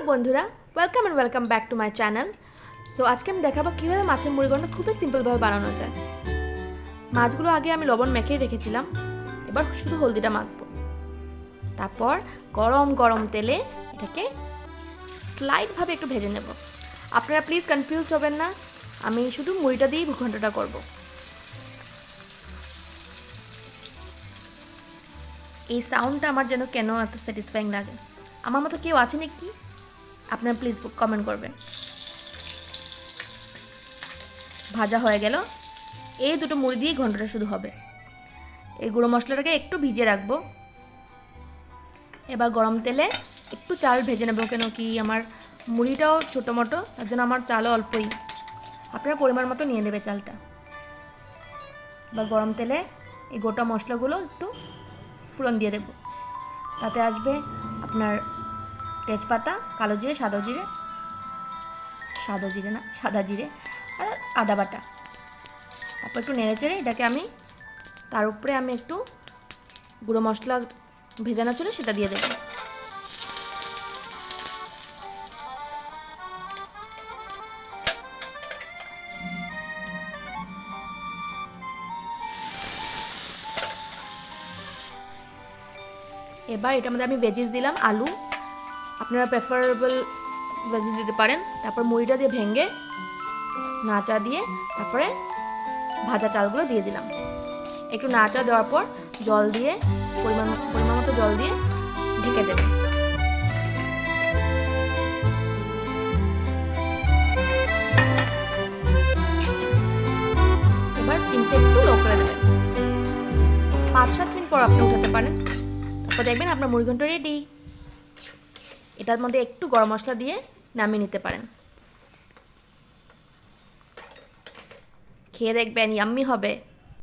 বন্ধুরা, welcome back to my channel. So আজকে আমি দেখাবো কীভাবে মাছের মুড়িঘণ্ট খুবই সিম্পলভাবে বানানো যায়। মাছগুলো আগে আমি লবণ মেখেই রেখেছিলাম, এবার শুধু হলদিটা মাখবো। তারপর গরম গরম তেলে এটাকে স্লাইটভাবে একটু ভেজে নেব। আপনারা প্লিজ কনফিউজ হবেন না, আমি শুধু মুড়িটা দিয়েই ঘন্টটা করব। এই সাউন্ডটা আমার যেন কেন এত স্যাটিসফাইং লাগে। আমার মতো কেউ আছে নাকি? আপনারা প্লিজ কমেন্ট করবেন। ভাজা হয়ে গেল, এই দুটো মুড়ি দিয়ে ঘন্টটা শুধু হবে। এই গুঁড়ো মশলাটাকে একটু ভিজিয়ে রাখবো। এবার গরম তেলে একটু চাল ভেজে নেবো, কেন কি আমার মুড়িটাও ছোটো মোটো, তার জন্য আমার চালও অল্পই। আপনারা পরিমাণ মতো নিয়ে নেবে চালটা। এবার গরম তেলে এই গোটা মশলাগুলো একটু ফোড়ন দিয়ে দেবো। তাতে আসবে আপনার তেজপাতা, কালো জিরে, সাদা জিরে আর আদা বাটা। তারপর একটু নেড়ে চেড়ে এটাকে আমি তার উপরে একটু গুঁড়ো মশলা ভেজানো ছিল সেটা দিয়ে দেবো। এবার এটার মধ্যে আমি ভেজিস দিলাম, আলু, আপনারা প্রেফারেবল ভেজিস দিতে পারেন। তারপর মুড়িটা দিয়ে ভেঙে নাড়া দিয়ে তারপরে ভাজা চালগুলো দিয়ে দিলাম। একটু নাড়া দেওয়ার পর জল দিয়ে পরিমাণ মতো জল দিয়ে ঢেকে দেবেন। এবার সিমটা একটু লো করে দেবেন। 5-7 মিনিট পর আপনি উঠাতে পারেন। তারপর দেখবেন আপনার মুড়িঘণ্ট রেডি। এটার মধ্যে একটু গরম মশলা দিয়ে নামিয়ে নিতে পারেন। খেয়ে দেখবেন, ইয়াম্মি হবে।